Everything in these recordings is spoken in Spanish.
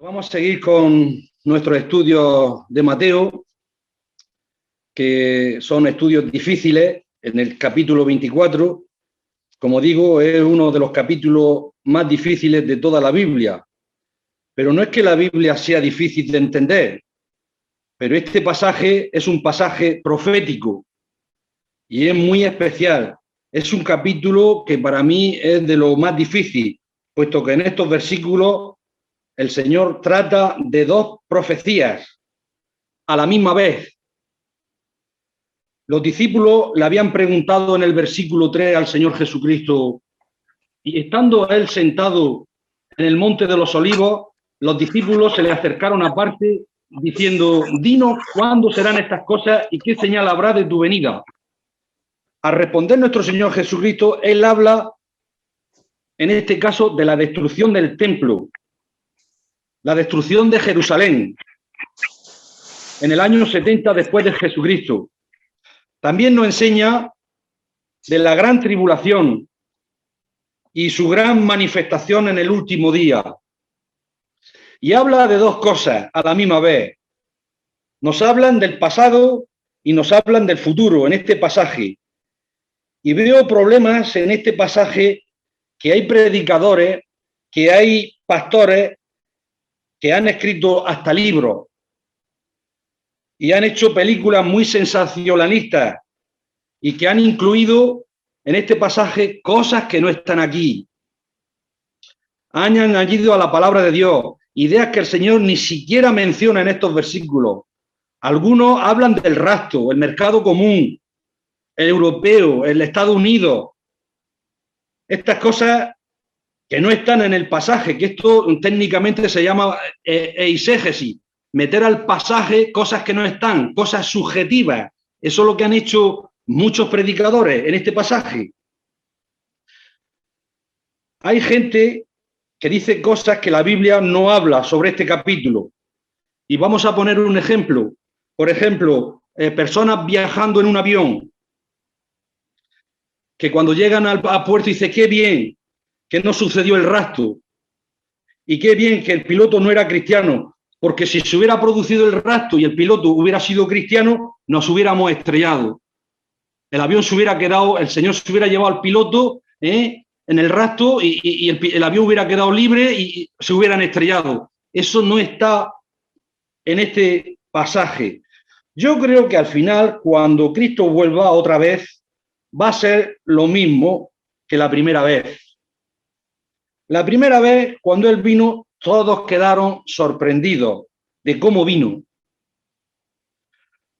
Vamos a seguir con nuestros estudios de Mateo, que son estudios difíciles. En el capítulo 24, como digo, es uno de los capítulos más difíciles de toda la Biblia. Pero no es que la Biblia sea difícil de entender, pero este pasaje es un pasaje profético y es muy especial. Es un capítulo que para mí es de lo más difícil, puesto que en estos versículos el Señor trata de dos profecías a la misma vez. Los discípulos le habían preguntado en el versículo 3 al Señor Jesucristo, y estando él sentado en el monte de los olivos, los discípulos se le acercaron aparte diciendo, dinos cuándo serán estas cosas y qué señal habrá de tu venida. Al responder nuestro Señor Jesucristo, él habla en este caso de la destrucción del templo, la destrucción de Jerusalén, en el año 70 después de Jesucristo. También nos enseña de la gran tribulación y su gran manifestación en el último día. Y habla de dos cosas a la misma vez. Nos hablan del pasado y nos hablan del futuro en este pasaje. Y veo problemas en este pasaje, que hay predicadores, que hay pastores que han escrito hasta libros y han hecho películas muy sensacionalistas y que han incluido en este pasaje cosas que no están aquí. Han añadido a la palabra de Dios ideas que el Señor ni siquiera menciona en estos versículos. Algunos hablan del rapto, el mercado común, el europeo, el Estados Unidos. Estas cosas que no están en el pasaje, que esto técnicamente se llama eisegesis, meter al pasaje cosas que no están, cosas subjetivas. Eso es lo que han hecho muchos predicadores en este pasaje. Hay gente que dice cosas que la Biblia no habla sobre este capítulo. Y vamos a poner un ejemplo. Por ejemplo, personas viajando en un avión, que cuando llegan al puerto dice, qué bien que no sucedió el rapto, y qué bien que el piloto no era cristiano, porque si se hubiera producido el rapto y el piloto hubiera sido cristiano, nos hubiéramos estrellado. El avión se hubiera quedado, el Señor se hubiera llevado al piloto en el rapto y el avión hubiera quedado libre y se hubieran estrellado. Eso no está en este pasaje. Yo creo que al final, cuando Cristo vuelva otra vez, va a ser lo mismo que la primera vez. La primera vez, cuando Él vino, todos quedaron sorprendidos de cómo vino.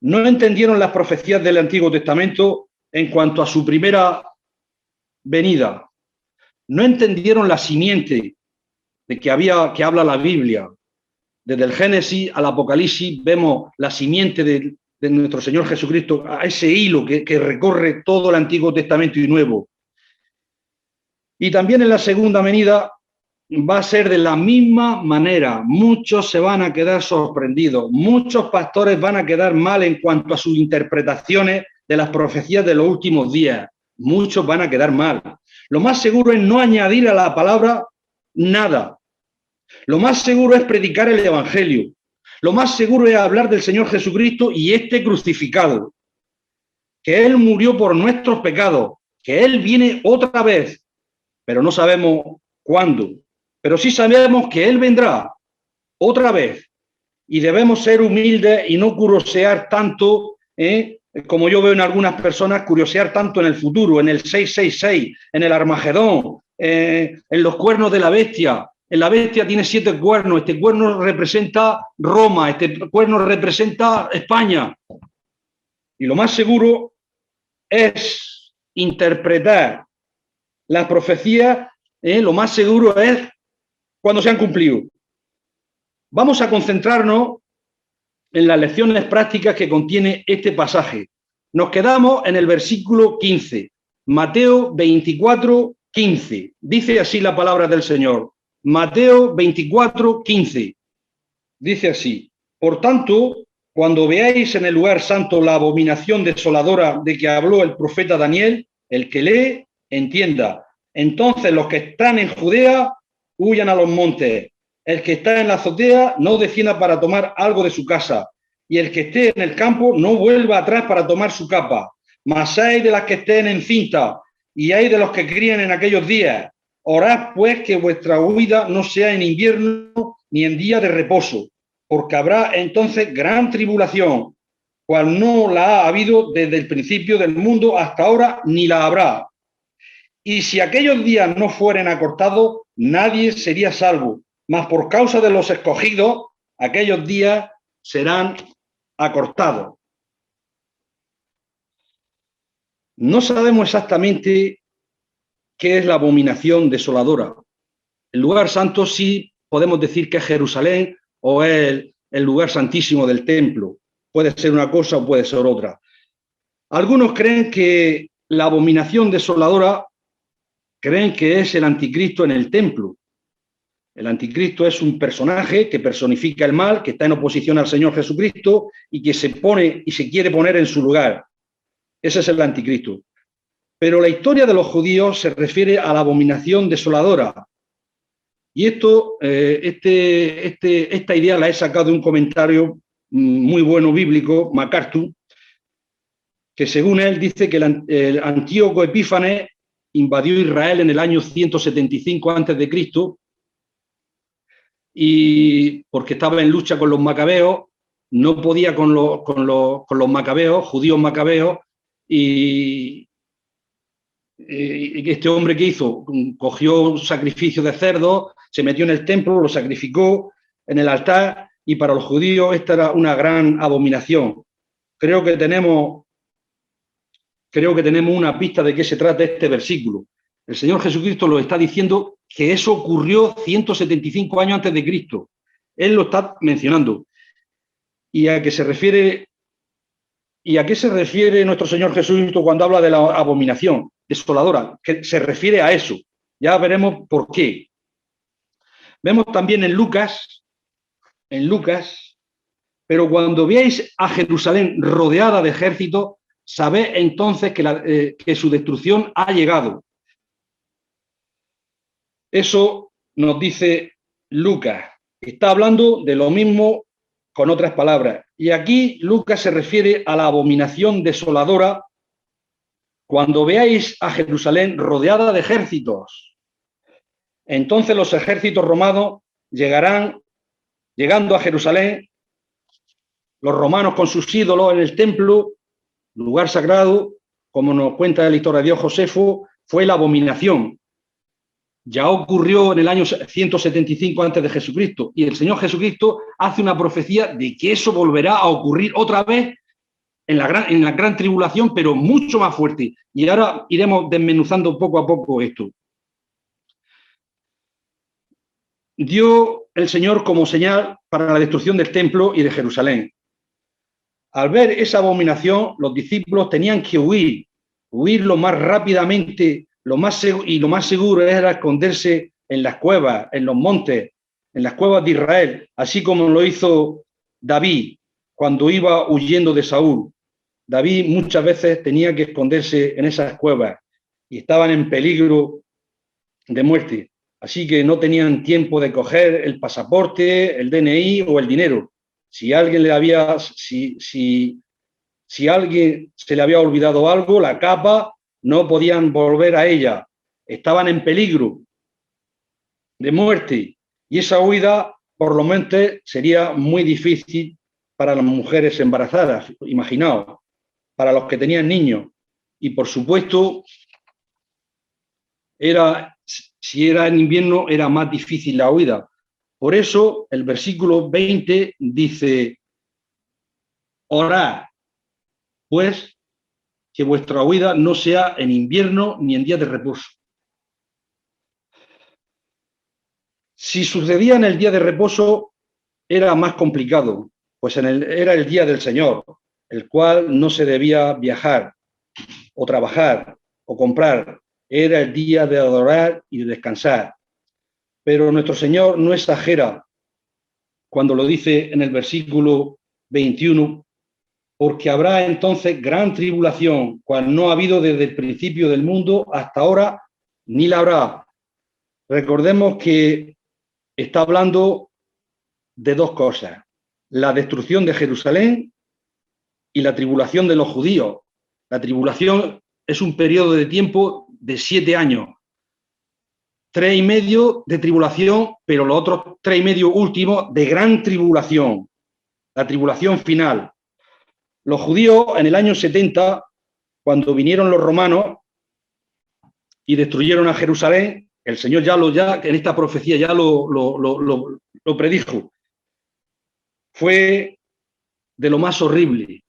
No entendieron las profecías del Antiguo Testamento en cuanto a su primera venida. No entendieron la simiente de que habla la Biblia. Desde el Génesis al Apocalipsis vemos la simiente de nuestro Señor Jesucristo, a ese hilo que recorre todo el Antiguo Testamento y Nuevo. Y también en la segunda venida va a ser de la misma manera. Muchos se van a quedar sorprendidos. Muchos pastores van a quedar mal en cuanto a sus interpretaciones de las profecías de los últimos días. Muchos van a quedar mal. Lo más seguro es no añadir a la palabra nada. Lo más seguro es predicar el Evangelio. Lo más seguro es hablar del Señor Jesucristo y este crucificado. Que Él murió por nuestros pecados. Que Él viene otra vez. Pero no sabemos cuándo. Pero sí sabemos que Él vendrá otra vez. Y debemos ser humildes y no curiosear tanto, como yo veo en algunas personas, curiosear tanto en el futuro, en el 666, en el Armagedón, en los cuernos de la bestia. En la bestia tiene 7 cuernos. Este cuerno representa Roma, este cuerno representa España. Y lo más seguro es interpretar las profecías, lo más seguro es cuando se han cumplido. Vamos a concentrarnos en las lecciones prácticas que contiene este pasaje. Nos quedamos en el versículo 15, Mateo 24, 15. Dice así la palabra del Señor. Mateo 24, 15. Dice así: por tanto, cuando veáis en el lugar santo la abominación desoladora de que habló el profeta Daniel, el que lee, entienda. Entonces los que están en Judea huyan a los montes, El que está en la azotea no descienda para tomar algo de su casa, y el que esté en el campo no vuelva atrás para tomar su capa. Mas hay de las que estén en cinta, y hay de los que críen en aquellos días. Orad pues que vuestra huida no sea en invierno ni en día de reposo, porque habrá entonces gran tribulación, cual no la ha habido desde el principio del mundo hasta ahora, ni la habrá. Y si aquellos días no fueren acortados, nadie sería salvo, mas por causa de los escogidos, aquellos días serán acortados. No sabemos exactamente qué es la abominación desoladora. El lugar santo sí podemos decir que es Jerusalén o es el lugar santísimo del templo. Puede ser una cosa o puede ser otra. Algunos creen que la abominación desoladora creen que es el anticristo en el templo. El anticristo es un personaje que personifica el mal, que está en oposición al Señor Jesucristo y que se pone y se quiere poner en su lugar. Ese es el anticristo. Pero la historia de los judíos se refiere a la abominación desoladora. Y esta idea la he sacado de un comentario muy bueno bíblico, MacArthur, que según él dice que el Antíoco Epífanes invadió Israel en el año 175 a.C., y porque estaba en lucha con los macabeos, no podía con los macabeos, judíos macabeos, y este hombre que hizo, cogió un sacrificio de cerdo, se metió en el templo, lo sacrificó en el altar, y para los judíos esta era una gran abominación. Creo que tenemos una pista de qué se trata este versículo. El Señor Jesucristo lo está diciendo que eso ocurrió 175 años antes de Cristo. Él lo está mencionando. ¿Y a qué se refiere nuestro Señor Jesucristo cuando habla de la abominación desoladora? Que se refiere a eso. Ya veremos por qué. Vemos también en Lucas, pero cuando veáis a Jerusalén rodeada de ejércitos, sabed entonces que su destrucción ha llegado. Eso nos dice Lucas. Está hablando de lo mismo con otras palabras. Y aquí Lucas se refiere a la abominación desoladora cuando veáis a Jerusalén rodeada de ejércitos. Entonces los ejércitos romanos llegando a Jerusalén, los romanos con sus ídolos en el templo, lugar sagrado, como nos cuenta el historiador Josefo, fue la abominación. Ya ocurrió en el año 175 antes de Jesucristo, y el Señor Jesucristo hace una profecía de que eso volverá a ocurrir otra vez en la gran tribulación, pero mucho más fuerte. Y ahora iremos desmenuzando poco a poco esto. Dio el Señor como señal para la destrucción del templo y de Jerusalén. Al ver esa abominación, los discípulos tenían que huir lo más rápidamente, lo más seguro era esconderse en las cuevas, en los montes, en las cuevas de Israel, así como lo hizo David cuando iba huyendo de Saúl. David muchas veces tenía que esconderse en esas cuevas y estaban en peligro de muerte, así que no tenían tiempo de coger el pasaporte, el DNI o el dinero. Si alguien se le había olvidado algo, la capa, no podían volver a ella. Estaban en peligro de muerte. Y esa huida, por lo menos, sería muy difícil para las mujeres embarazadas, imaginaos, para los que tenían niños. Y, por supuesto, si era en invierno, era más difícil la huida. Por eso, el versículo 20 dice: orad, pues, que vuestra huida no sea en invierno ni en días de reposo. Si sucedía en el día de reposo, era más complicado, pues era el día del Señor, el cual no se debía viajar, o trabajar, o comprar. Era el día de adorar y de descansar. Pero nuestro Señor no exagera cuando lo dice en el versículo 21, porque habrá entonces gran tribulación, cual no ha habido desde el principio del mundo hasta ahora, ni la habrá. Recordemos que está hablando de dos cosas: la destrucción de Jerusalén y la tribulación de los judíos. La tribulación es un periodo de tiempo de 7 años, 3 y medio de tribulación, pero los otros 3 y medio últimos de gran tribulación, la tribulación final. Los judíos en el año 70, cuando vinieron los romanos y destruyeron a Jerusalén, el Señor ya en esta profecía ya lo predijo. Fue de lo más horrible.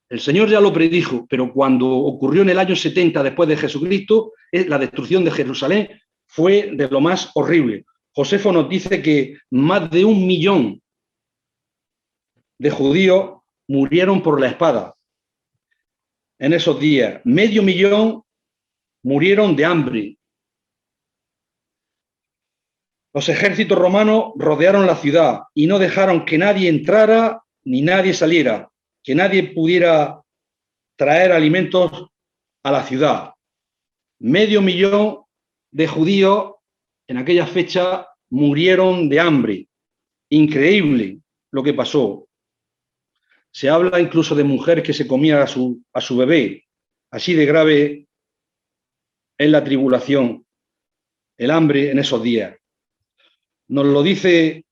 El Señor ya lo predijo, pero cuando ocurrió en el año 70 después de Jesucristo, la destrucción de Jerusalén fue de lo más horrible. Josefo nos dice que más de 1 millón de judíos murieron por la espada en esos días. 500.000 murieron de hambre. Los ejércitos romanos rodearon la ciudad y no dejaron que nadie entrara ni nadie saliera, que nadie pudiera traer alimentos a la ciudad. 500.000 de judíos en aquella fecha murieron de hambre. Increíble lo que pasó. Se habla incluso de mujeres que se comían a su bebé. Así de grave es la tribulación, el hambre en esos días. Nos lo dice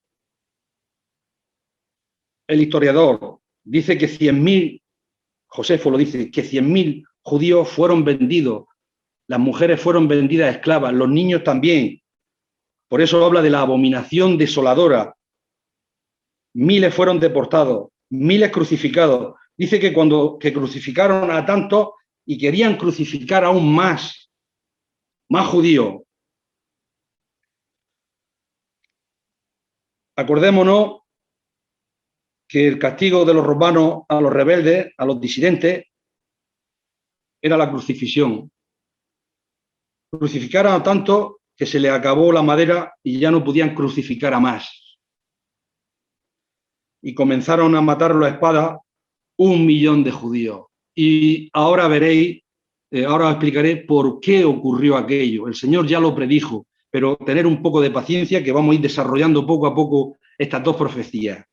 el historiador. Dice que 100.000, Josefo lo dice, que 100.000 judíos fueron vendidos. Las mujeres fueron vendidas a esclavas, los niños también. Por eso habla de la abominación desoladora. Miles fueron deportados, miles crucificados. Dice que cuando crucificaron a tantos y querían crucificar aún más judíos. Acordémonos que el castigo de los romanos a los rebeldes, a los disidentes, era la crucifixión. Crucificaron a tantos que se les acabó la madera y ya no podían crucificar a más. Y comenzaron a matar a espada 1 millón de judíos. Y ahora veréis, ahora os explicaré por qué ocurrió aquello. El Señor ya lo predijo, pero tener un poco de paciencia, que vamos a ir desarrollando poco a poco estas dos profecías.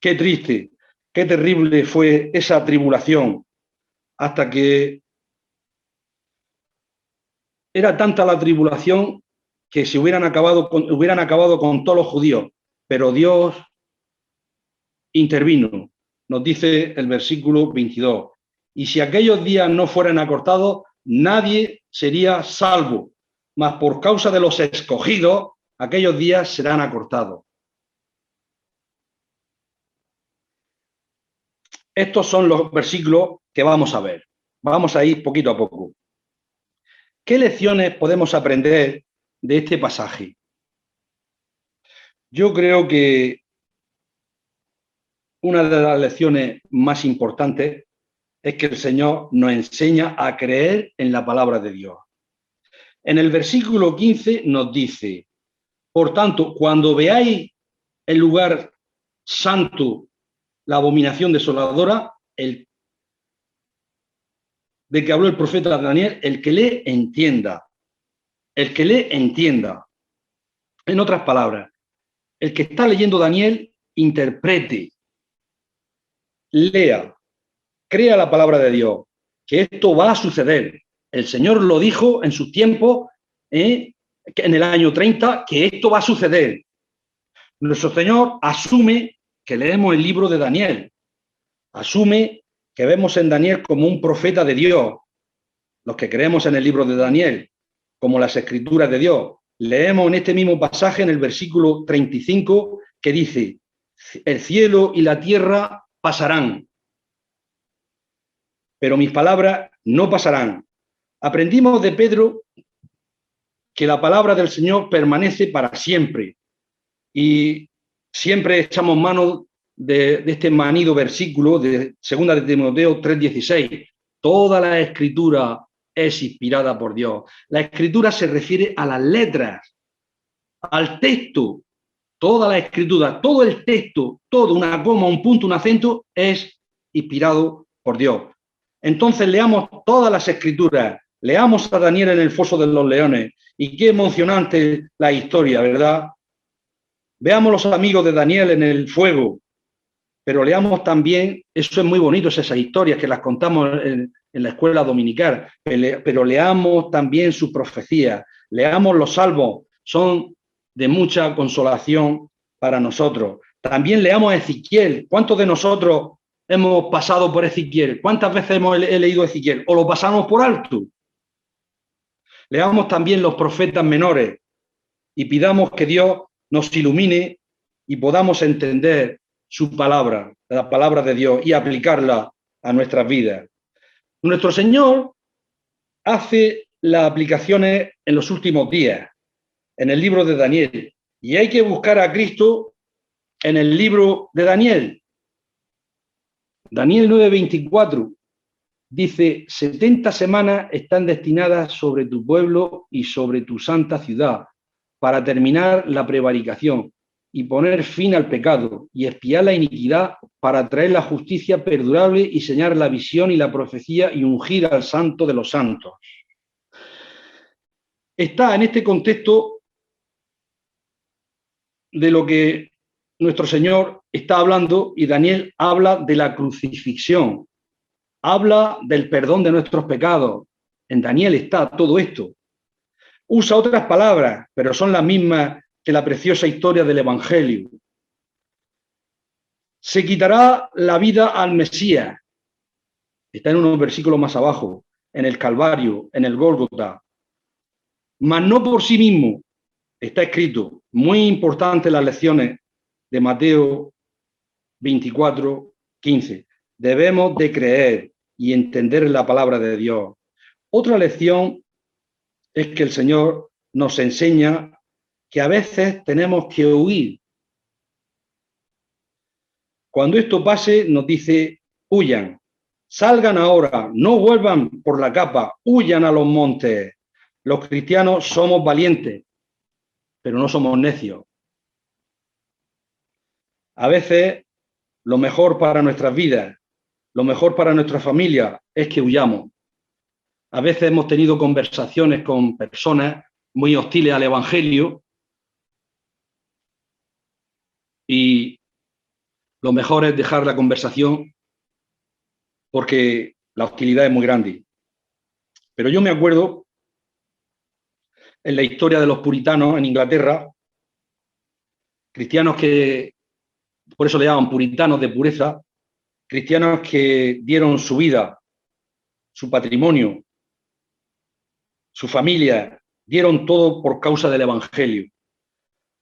Qué triste, qué terrible fue esa tribulación, hasta que era tanta la tribulación que se hubieran acabado con todos los judíos, pero Dios intervino. Nos dice el versículo 22. Y si aquellos días no fueran acortados, nadie sería salvo, mas por causa de los escogidos, aquellos días serán acortados. Estos son los versículos que vamos a ver. Vamos a ir poquito a poco. ¿Qué lecciones podemos aprender de este pasaje? Yo creo que una de las lecciones más importantes es que el Señor nos enseña a creer en la palabra de Dios. En el versículo 15 nos dice: por tanto, cuando veáis el lugar santo, la abominación desoladora, de que habló el profeta Daniel, el que le entienda. El que le entienda. En otras palabras, el que está leyendo Daniel, interprete, lea, crea la palabra de Dios, que esto va a suceder. El Señor lo dijo en sus tiempos, en el año 30, que esto va a suceder. Nuestro Señor asume que leemos el libro de Daniel, asume que vemos en Daniel como un profeta de Dios. Los que creemos en el libro de Daniel, como las escrituras de Dios, leemos en este mismo pasaje, en el versículo 35, que dice: el cielo y la tierra pasarán, pero mis palabras no pasarán. Aprendimos de Pedro que la palabra del Señor permanece para siempre, y siempre echamos mano de este manido versículo de 2 de Timoteo 3:16. Toda la escritura es inspirada por Dios. La escritura se refiere a las letras, al texto. Toda la escritura, todo el texto, todo, una coma, un punto, un acento, es inspirado por Dios. Entonces leamos todas las escrituras, leamos a Daniel en el foso de los leones, y qué emocionante la historia, ¿verdad? Veamos los amigos de Daniel en el fuego, pero leamos también, eso es muy bonito, esas historias que las contamos en la escuela dominical, pero leamos también sus profecías, leamos los salmos, son de mucha consolación para nosotros. También leamos a Ezequiel. ¿Cuántos de nosotros hemos pasado por Ezequiel? ¿Cuántas veces hemos leído Ezequiel? ¿O lo pasamos por alto? Leamos también los profetas menores y pidamos que Dios nos ilumine y podamos entender su palabra, la palabra de Dios, y aplicarla a nuestras vidas. Nuestro Señor hace las aplicaciones en los últimos días, en el libro de Daniel, y hay que buscar a Cristo en el libro de Daniel. Daniel 9:24 dice: 70 semanas están destinadas sobre tu pueblo y sobre tu santa ciudad para terminar la prevaricación y poner fin al pecado y expiar la iniquidad, para traer la justicia perdurable y sellar la visión y la profecía y ungir al santo de los santos. Está en este contexto de lo que nuestro Señor está hablando, y Daniel habla de la crucifixión, habla del perdón de nuestros pecados. En Daniel está todo esto. Usa otras palabras, pero son las mismas que la preciosa historia del Evangelio. Se quitará la vida al Mesías. Está en unos versículos más abajo, en el Calvario, en el Gólgota. Mas no por sí mismo. Está escrito. Muy importante las lecciones de Mateo 24:15. Debemos de creer y entender la palabra de Dios. Otra lección es que el Señor nos enseña que a veces tenemos que huir. Cuando esto pase, nos dice: huyan, salgan ahora, no vuelvan por la capa, huyan a los montes. Los cristianos somos valientes, pero no somos necios. A veces lo mejor para nuestras vidas, lo mejor para nuestra familia es que huyamos. A veces hemos tenido conversaciones con personas muy hostiles al Evangelio y lo mejor es dejar la conversación porque la hostilidad es muy grande. Pero yo me acuerdo en la historia de los puritanos en Inglaterra, cristianos que, por eso le llaman puritanos de pureza, cristianos que dieron su vida, su patrimonio, su familia, dieron todo por causa del Evangelio.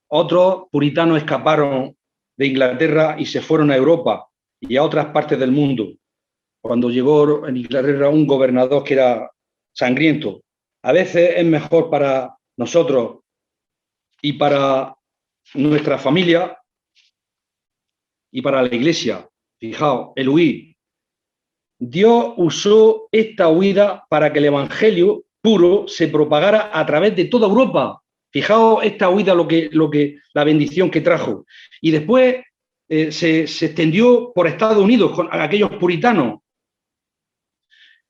Otros puritanos escaparon de Inglaterra y se fueron a Europa y a otras partes del mundo. Cuando llegó en Inglaterra un gobernador que era sangriento. A veces es mejor para nosotros y para nuestra familia y para la iglesia. Fijaos, el huir. Dios usó esta huida para que el Evangelio puro se propagara a través de toda Europa. Fijaos esta huida, la bendición que trajo. Y después se extendió por Estados Unidos con aquellos puritanos.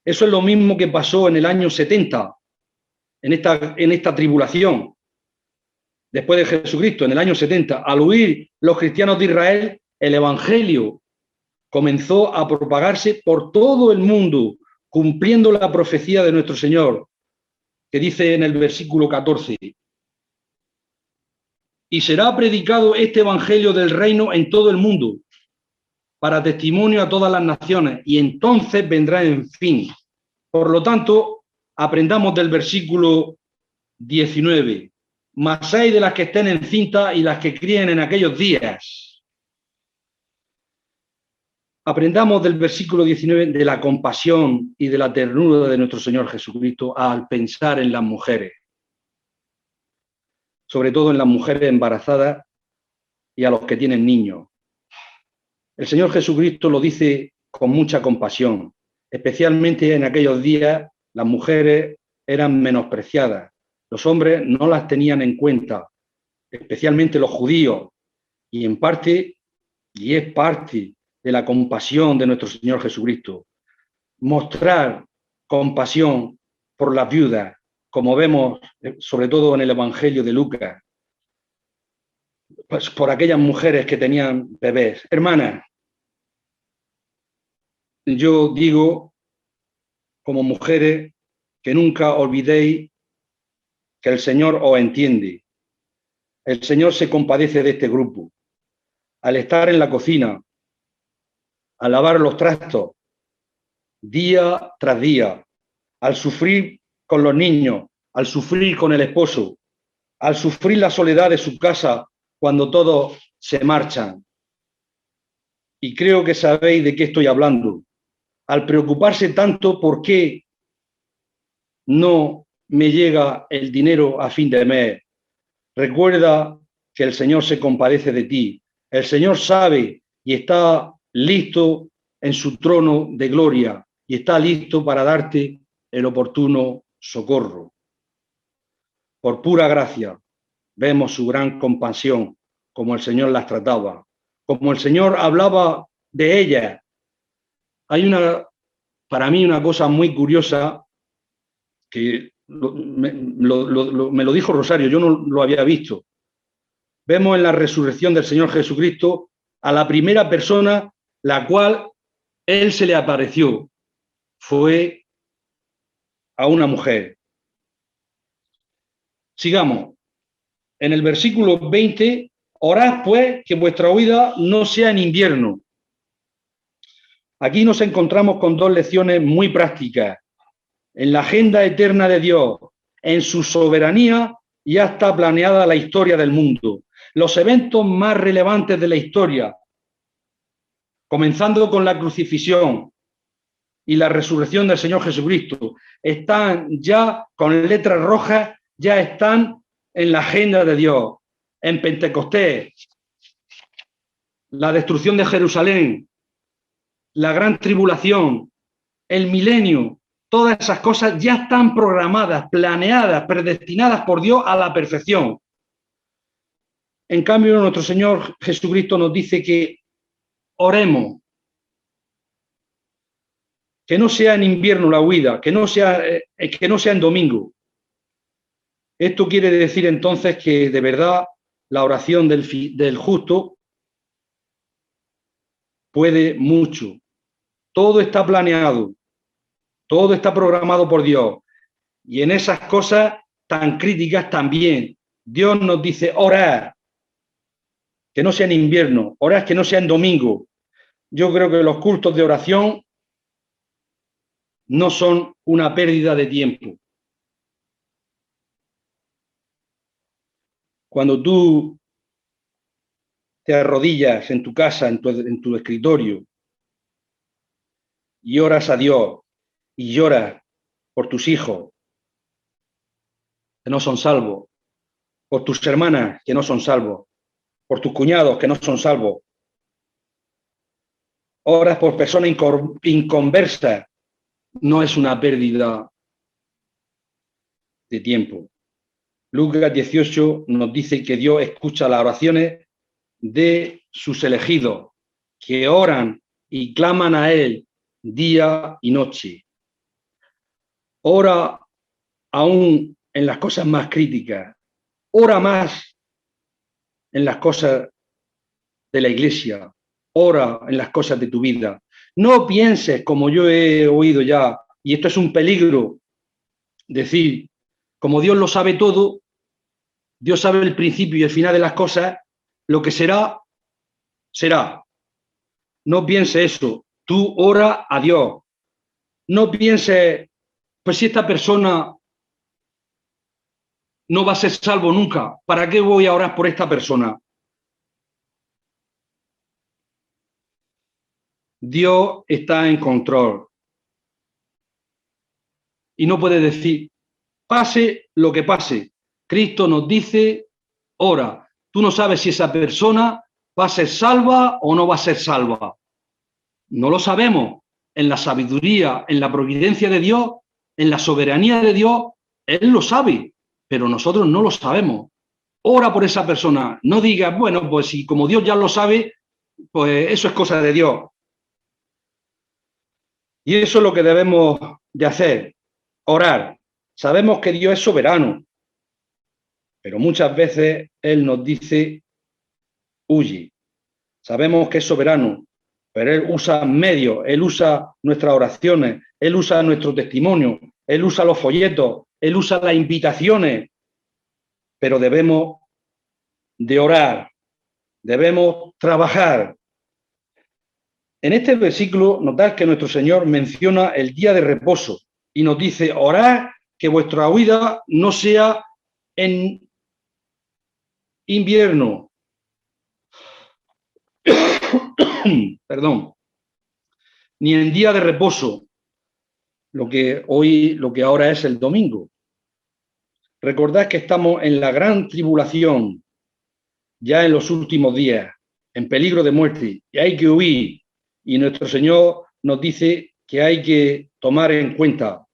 Eso es lo mismo que pasó en el año 70, en esta tribulación, después de Jesucristo, en el año 70. Al huir los cristianos de Israel, el Evangelio comenzó a propagarse por todo el mundo, cumpliendo la profecía de nuestro Señor, que dice en el versículo 14: y será predicado este Evangelio del reino en todo el mundo, para testimonio a todas las naciones, y entonces vendrá en fin. Por lo tanto, aprendamos del versículo 19. Mas hay de las que estén encintas y las que críen en aquellos días. Aprendamos del versículo 19 de la compasión y de la ternura de nuestro Señor Jesucristo al pensar en las mujeres, sobre todo en las mujeres embarazadas y a los que tienen niños. El Señor Jesucristo lo dice con mucha compasión. Especialmente en aquellos días las mujeres eran menospreciadas, los hombres no las tenían en cuenta, especialmente los judíos, y en parte, y es parte de la compasión de nuestro Señor Jesucristo, mostrar compasión por las viudas, como vemos sobre todo en el Evangelio de Lucas. pues, por aquellas mujeres que tenían bebés. Hermanas, yo digo, como mujeres, que nunca olvidéis que el Señor os entiende. El Señor se compadece de este grupo. Al estar en la cocina, al lavar los trastos, día tras día, al sufrir con los niños, al sufrir con el esposo, al sufrir la soledad de su casa cuando todos se marchan. Y creo que sabéis de qué estoy hablando. Al preocuparse tanto por qué no me llega el dinero a fin de mes, recuerda que el Señor se compadece de ti. El Señor sabe y está listo en su trono de gloria y está listo para darte el oportuno socorro. Por pura gracia vemos su gran compasión, como el Señor las trataba, como el Señor hablaba de ellas. Hay para mí una cosa muy curiosa que me lo dijo Rosario, yo no lo había visto. Vemos en la resurrección del Señor Jesucristo a la primera persona la cual Él se le apareció. Fue a una mujer. Sigamos. En el versículo 20, orad pues que vuestra huida no sea en invierno. Aquí nos encontramos con dos lecciones muy prácticas. En la agenda eterna de Dios, en su soberanía, ya está planeada la historia del mundo. Los eventos más relevantes de la historia, comenzando con la crucifixión y la resurrección del Señor Jesucristo, están ya con letras rojas, ya están en la agenda de Dios. En Pentecostés, la destrucción de Jerusalén, la gran tribulación, el milenio, todas esas cosas ya están programadas, planeadas, predestinadas por Dios a la perfección. En cambio, nuestro Señor Jesucristo nos dice que oremos, que no sea en invierno la huida, que no sea en domingo. Esto quiere decir entonces que de verdad la oración del justo puede mucho. Todo está planeado, todo está programado por Dios. Y en esas cosas tan críticas también, Dios nos dice, orad, que no sea en invierno, orad que no sea en domingo. Yo creo que los cultos de oración no son una pérdida de tiempo. Cuando tú te arrodillas en tu casa, en tu escritorio, y oras a Dios, y lloras por tus hijos, que no son salvos, por tus hermanas, que no son salvos, por tus cuñados, que no son salvos, oras por personas inconversas, no es una pérdida de tiempo. Lucas 18 nos dice que Dios escucha las oraciones de sus elegidos, que oran y claman a Él día y noche. Ora aún en las cosas más críticas, ora más en las cosas de la iglesia, ora en las cosas de tu vida. No pienses, como yo he oído ya, y esto es un peligro, decir, como Dios lo sabe todo, Dios sabe el principio y el final de las cosas, lo que será, será. No pienses eso, tú ora a Dios. No pienses, pues si esta persona no va a ser salvo nunca, ¿para qué voy a orar por esta persona? Dios está en control. Y no puede decir, pase lo que pase. Cristo nos dice, ora. Tú no sabes si esa persona va a ser salva o no va a ser salva. No lo sabemos. En la sabiduría, en la providencia de Dios, en la soberanía de Dios, Él lo sabe, pero nosotros no lo sabemos. Ora por esa persona. No digas, bueno, pues si como Dios ya lo sabe, pues eso es cosa de Dios. Y eso es lo que debemos de hacer, orar. Sabemos que Dios es soberano, pero muchas veces Él nos dice huye. Sabemos que es soberano, pero Él usa medios, Él usa nuestras oraciones, Él usa nuestro testimonio, Él usa los folletos, Él usa las invitaciones, pero debemos de orar, debemos trabajar. En este versículo notad que nuestro Señor menciona el día de reposo y nos dice, orad que vuestra huida no sea en invierno, perdón, ni en día de reposo, lo que ahora es el domingo. Recordad que estamos en la gran tribulación, ya en los últimos días, en peligro de muerte, y hay que huir. Y nuestro Señor nos dice que hay que tomar en cuenta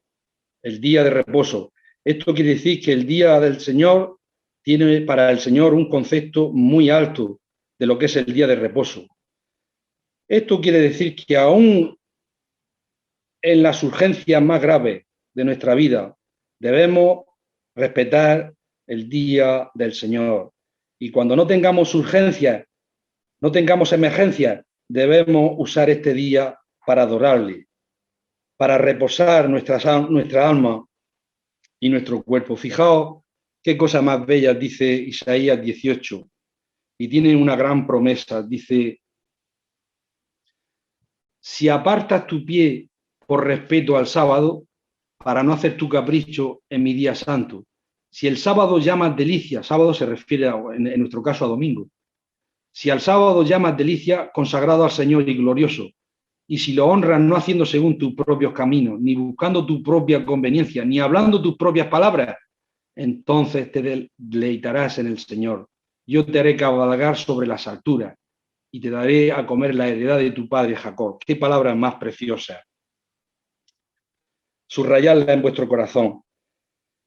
el día de reposo. Esto quiere decir que el día del Señor tiene para el Señor un concepto muy alto de lo que es el día de reposo. Esto quiere decir que aún en las urgencias más graves de nuestra vida debemos respetar el día del Señor. Y cuando no tengamos urgencias, no tengamos emergencias, debemos usar este día para adorarle, para reposar nuestra alma y nuestro cuerpo. Fijaos qué cosa más bella dice Isaías 18, y tiene una gran promesa. Dice, si apartas tu pie por respeto al sábado, para no hacer tu capricho en mi día santo. Si el sábado llamas delicia, sábado se refiere en nuestro caso a domingo. Si al sábado llamas delicia, consagrado al Señor y glorioso, y si lo honras no haciendo según tus propios caminos, ni buscando tu propia conveniencia, ni hablando tus propias palabras, entonces te deleitarás en el Señor. Yo te haré cabalgar sobre las alturas y te daré a comer la heredad de tu padre Jacob. Qué palabras más preciosas. Subrayadla en vuestro corazón,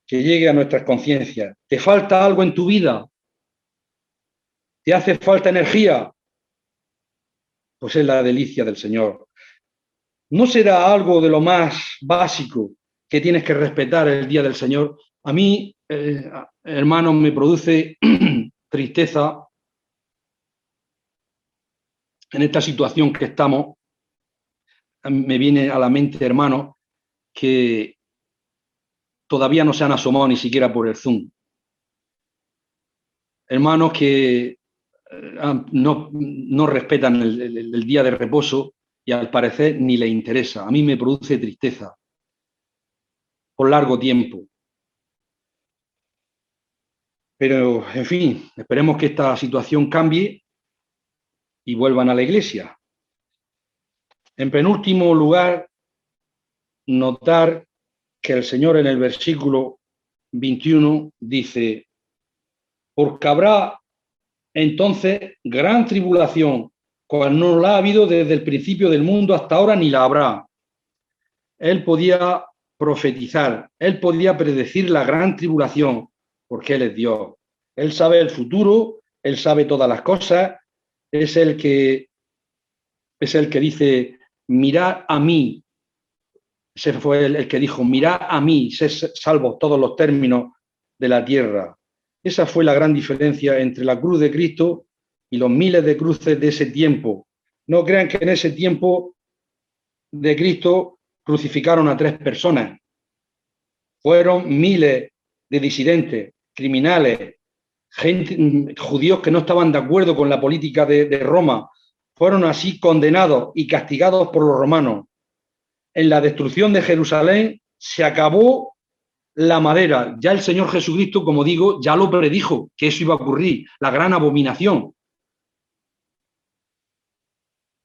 que llegue a nuestras conciencias. ¿Te falta algo en tu vida? ¿Te hace falta energía? Pues es la delicia del Señor. ¿No será algo de lo más básico que tienes que respetar el día del Señor? A mí, hermano, me produce tristeza en esta situación que estamos. Me viene a la mente, hermano, que todavía no se han asomado ni siquiera por el Zoom. Hermanos que no respetan el día de reposo y al parecer ni le interesa. A mí me produce tristeza por largo tiempo. Pero, en fin, esperemos que esta situación cambie y vuelvan a la iglesia. En penúltimo lugar, notar que el Señor en el versículo 21 dice, porque habrá entonces gran tribulación, cual no la ha habido desde el principio del mundo hasta ahora ni la habrá. Él podía profetizar, él podía predecir la gran tribulación, porque Él es Dios. Él sabe el futuro, Él sabe todas las cosas, es el que dice, mirad a mí. Ese fue el que dijo, mirad a mí, sé salvos todos los términos de la tierra. Esa fue la gran diferencia entre la cruz de Cristo y los miles de cruces de ese tiempo. No crean que en ese tiempo de Cristo crucificaron a 3 personas. Fueron miles de disidentes, criminales, judíos que no estaban de acuerdo con la política de Roma. Fueron así condenados y castigados por los romanos. En la destrucción de Jerusalén se acabó la madera. Ya el Señor Jesucristo, como digo, ya lo predijo, que eso iba a ocurrir, la gran abominación.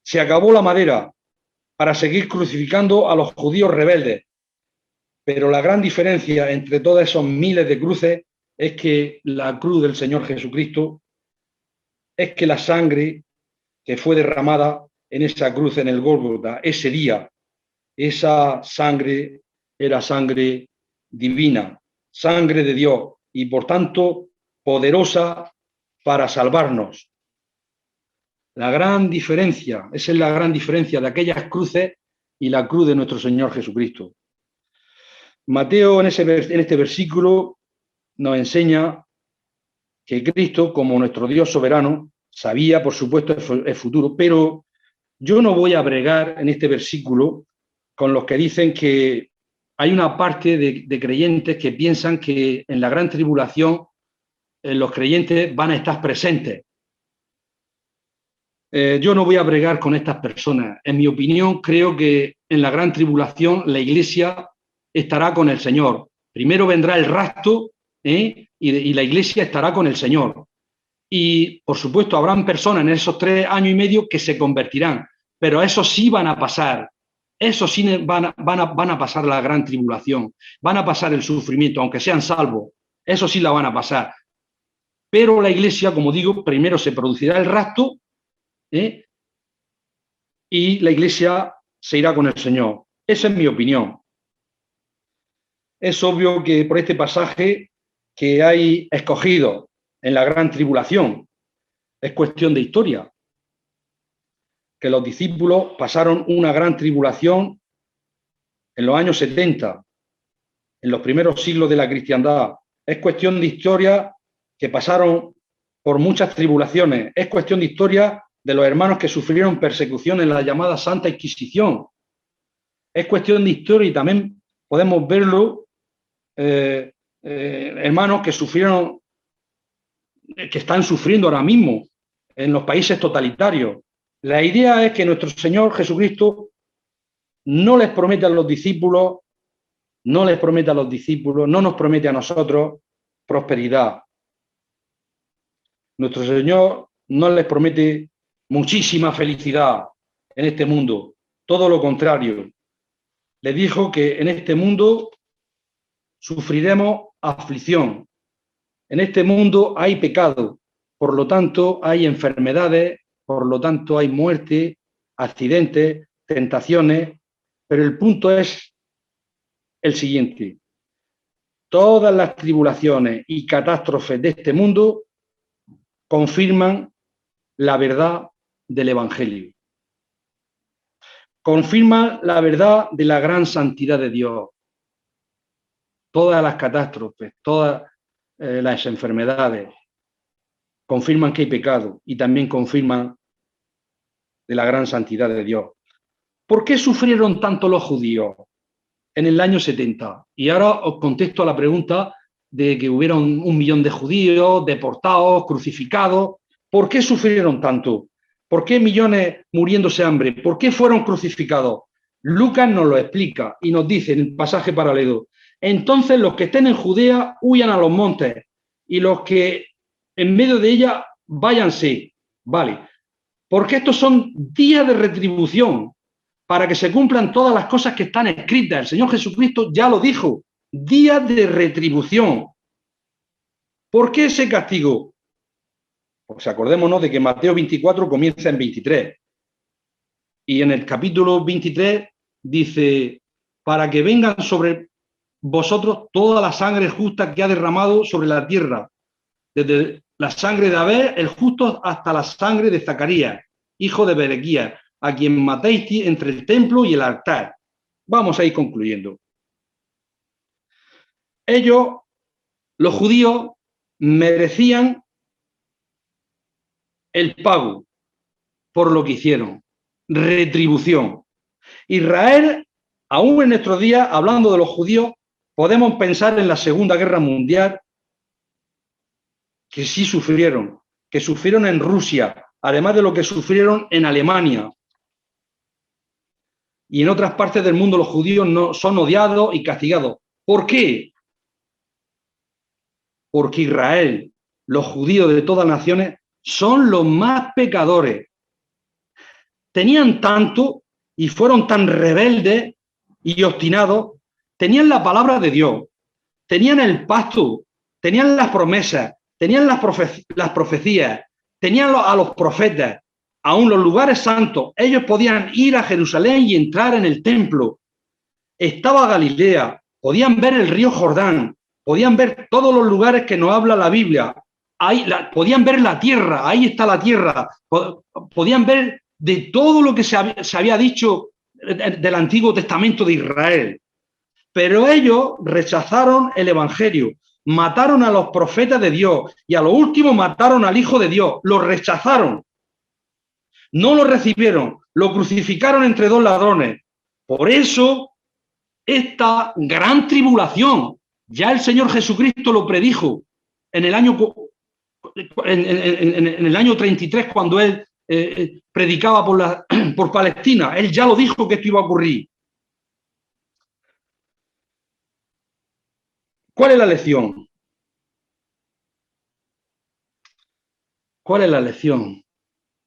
Se acabó la madera para seguir crucificando a los judíos rebeldes. Pero la gran diferencia entre todos esos miles de cruces es que la cruz del Señor Jesucristo es que la sangre que fue derramada en esa cruz en el Gólgota ese día, esa sangre era sangre divina, sangre de Dios y por tanto poderosa para salvarnos. La gran diferencia, esa es la gran diferencia de aquellas cruces y la cruz de nuestro Señor Jesucristo. Mateo en este versículo nos enseña que Cristo, como nuestro Dios soberano, sabía, por supuesto, el futuro, pero yo no voy a bregar en este versículo con los que dicen que hay una parte de creyentes que piensan que en la gran tribulación los creyentes van a estar presentes. Yo no voy a bregar con estas personas. En mi opinión, creo que en la gran tribulación la Iglesia estará con el Señor. Primero vendrá el rapto, y la Iglesia estará con el Señor. Y, por supuesto, habrán personas en esos 3 años y medio que se convertirán, pero eso sí van a pasar. Eso sí van a pasar la gran tribulación, van a pasar el sufrimiento, aunque sean salvos. Eso sí la van a pasar. Pero la Iglesia, como digo, primero se producirá el rapto, y la Iglesia se irá con el Señor. Esa es mi opinión. Es obvio que por este pasaje que hay escogido en la gran tribulación es cuestión de historia, que los discípulos pasaron una gran tribulación en los años 70, en los primeros siglos de la cristiandad. Es cuestión de historia que pasaron por muchas tribulaciones. Es cuestión de historia de los hermanos que sufrieron persecución en la llamada Santa Inquisición. Es cuestión de historia y también podemos verlo, hermanos que sufrieron, que están sufriendo ahora mismo en los países totalitarios. La idea es que nuestro Señor Jesucristo no les promete a los discípulos, no nos promete a nosotros prosperidad. Nuestro Señor no les promete muchísima felicidad en este mundo, todo lo contrario. Les dijo que en este mundo sufriremos aflicción. En este mundo hay pecado, por lo tanto hay enfermedades, por lo tanto hay muerte, accidentes, tentaciones, pero el punto es el siguiente. Todas las tribulaciones y catástrofes de este mundo confirman la verdad del Evangelio. Confirman la verdad de la gran santidad de Dios. Todas las catástrofes, todas las enfermedades confirman que hay pecado y también confirman de la gran santidad de Dios. ¿Por qué sufrieron tanto los judíos en el año 70? Y ahora os contesto a la pregunta de que hubieron 1 millón de judíos deportados, crucificados. ¿Por qué sufrieron tanto? ¿Por qué millones muriéndose de hambre? ¿Por qué fueron crucificados? Lucas nos lo explica y nos dice en el pasaje paralelo: entonces los que estén en Judea huyan a los montes, y los que en medio de ella váyanse. Vale, porque estos son días de retribución, para que se cumplan todas las cosas que están escritas. El Señor Jesucristo ya lo dijo: días de retribución. ¿Por qué ese castigo? Pues acordémonos de que Mateo 24 comienza en 23. Y en el capítulo 23 dice: para que vengan sobre vosotros toda la sangre justa que ha derramado sobre la tierra, desde la sangre de Abel, el justo, hasta la sangre de Zacarías, hijo de Berequías, a quien matéis entre el templo y el altar. Vamos a ir concluyendo. Ellos, los judíos, merecían el pago por lo que hicieron, retribución. Israel, aún en nuestros días, hablando de los judíos, podemos pensar en la Segunda Guerra Mundial, que sí sufrieron, que sufrieron en Rusia, además de lo que sufrieron en Alemania. Y en otras partes del mundo los judíos no son odiados y castigados. ¿Por qué? Porque Israel, los judíos de todas las naciones, son los más pecadores. Tenían tanto y fueron tan rebeldes y obstinados, tenían la palabra de Dios, tenían el pacto, tenían las promesas, tenían las profecías, tenían a los profetas, aún los lugares santos. Ellos podían ir a Jerusalén y entrar en el templo. Estaba Galilea, podían ver el río Jordán, podían ver todos los lugares que nos habla la Biblia. Ahí, podían ver la tierra, ahí está la tierra. Podían ver de todo lo que se había dicho del Antiguo Testamento de Israel. Pero ellos rechazaron el Evangelio. mataron a los profetas de Dios y a lo último mataron al Hijo de Dios. Lo rechazaron, no lo recibieron, lo crucificaron entre dos ladrones. Por eso, esta gran tribulación, ya el Señor Jesucristo lo predijo en el año, en el año 33, cuando Él predicaba por Palestina. Él ya lo dijo que esto iba a ocurrir. ¿Cuál es la lección? ¿Cuál es la lección?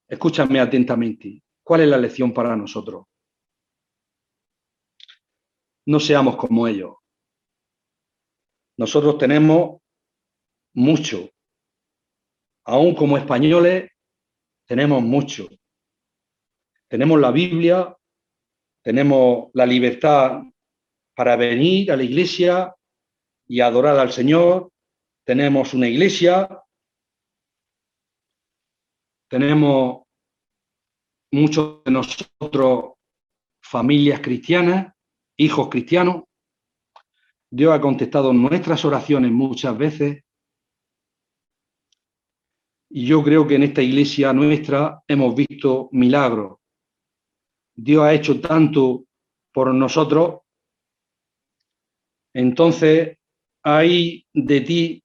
Escúchame atentamente. ¿Cuál es la lección para nosotros? No seamos como ellos. Nosotros tenemos mucho. Aún como españoles, tenemos mucho. Tenemos la Biblia, tenemos la libertad para venir a la iglesia y adorar al Señor. Tenemos una iglesia, tenemos muchos de nosotros familias cristianas, hijos cristianos. Dios ha contestado nuestras oraciones muchas veces. Y yo creo que en esta iglesia nuestra hemos visto milagros. Dios ha hecho tanto por nosotros. Entonces, hay de ti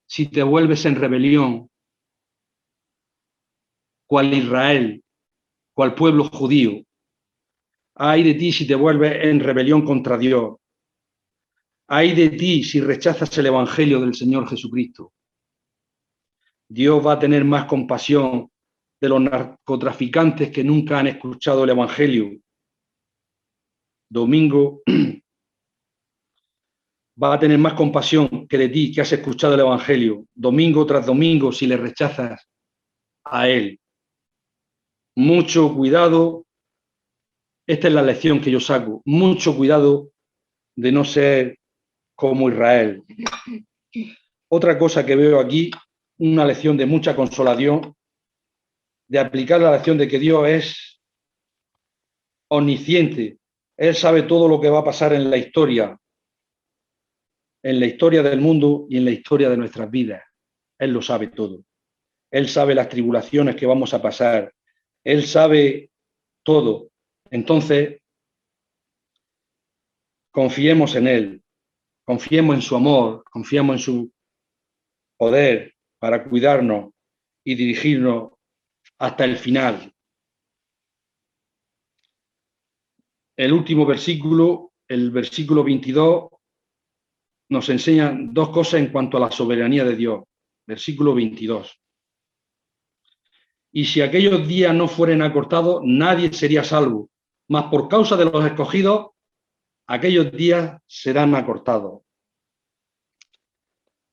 si te vuelves en rebelión, cual Israel, cual pueblo judío. Hay de ti si te vuelves en rebelión contra Dios. Hay de ti si rechazas el evangelio del Señor Jesucristo. Dios va a tener más compasión de los narcotraficantes que nunca han escuchado el evangelio. Domingo va a tener más compasión que de ti que has escuchado el evangelio. Domingo tras domingo, si le rechazas a él. Mucho cuidado. Esta es la lección que yo saco. Mucho cuidado de no ser como Israel. Otra cosa que veo aquí, una lección de mucha consolación, de aplicar la lección de que Dios es omnisciente. Él sabe todo lo que va a pasar en la historia del mundo y en la historia de nuestras vidas. Él lo sabe todo. Él sabe las tribulaciones que vamos a pasar. Él sabe todo. Entonces, confiemos en Él. Confiemos en su amor. Confiemos en su poder para cuidarnos y dirigirnos hasta el final. El último versículo, el versículo 22, nos enseña dos cosas en cuanto a la soberanía de Dios. Versículo 22. Y si aquellos días no fueren acortados, nadie sería salvo. Mas por causa de los escogidos, aquellos días serán acortados.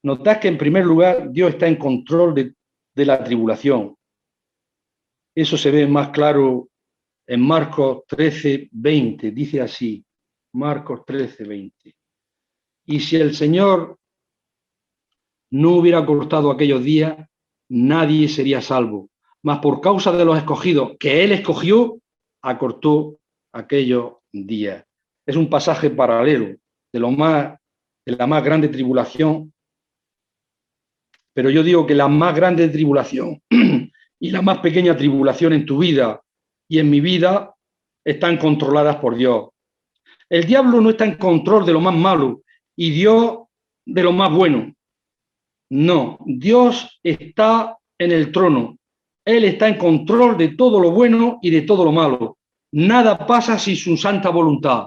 Notad que en primer lugar Dios está en control de la tribulación. Eso se ve más claro en Marcos 13, 20. Dice así, Marcos 13, 20. Y si el Señor no hubiera acortado aquellos días, nadie sería salvo. Mas por causa de los escogidos que Él escogió, acortó aquellos días. Es un pasaje paralelo de la más grande tribulación. Pero yo digo que la más grande tribulación y la más pequeña tribulación en tu vida y en mi vida están controladas por Dios. El diablo no está en control de lo más malo y Dios de lo más bueno. No, Dios está en el trono. Él está en control de todo lo bueno y de todo lo malo. Nada pasa sin su santa voluntad.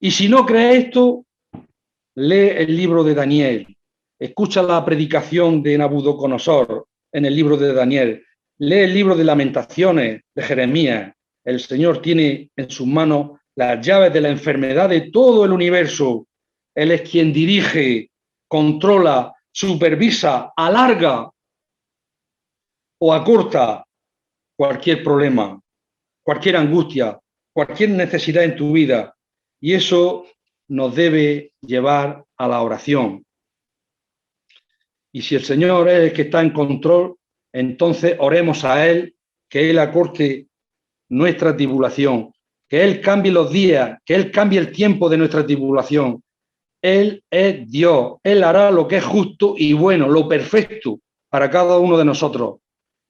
Y si no crees esto, lee el libro de Daniel. Escucha la predicación de Nabucodonosor en el libro de Daniel. Lee el libro de Lamentaciones de Jeremías. El Señor tiene en sus manos las llaves de la enfermedad de todo el universo. Él es quien dirige, controla, supervisa, alarga o acorta cualquier problema, cualquier angustia, cualquier necesidad en tu vida. Y eso nos debe llevar a la oración. Y si el Señor es el que está en control, entonces oremos a Él, que Él acorte nuestra tribulación, que Él cambie los días, que Él cambie el tiempo de nuestra tribulación, Él es Dios. Él hará lo que es justo y bueno, lo perfecto para cada uno de nosotros.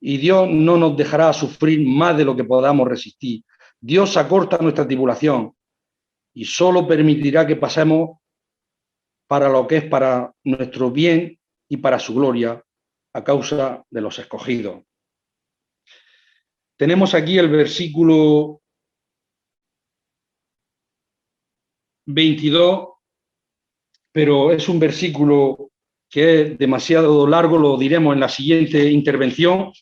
Y Dios no nos dejará sufrir más de lo que podamos resistir. Dios acorta nuestra tribulación y solo permitirá que pasemos para lo que es para nuestro bien y para su gloria, a causa de los escogidos. Tenemos aquí el versículo 22, pero es un versículo que es demasiado largo, lo diremos en la siguiente intervención,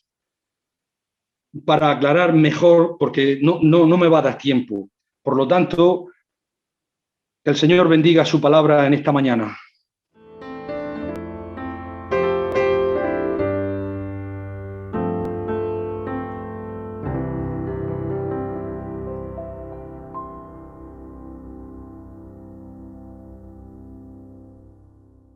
para aclarar mejor, porque no me va a dar tiempo. Por lo tanto, que el Señor bendiga su palabra en esta mañana.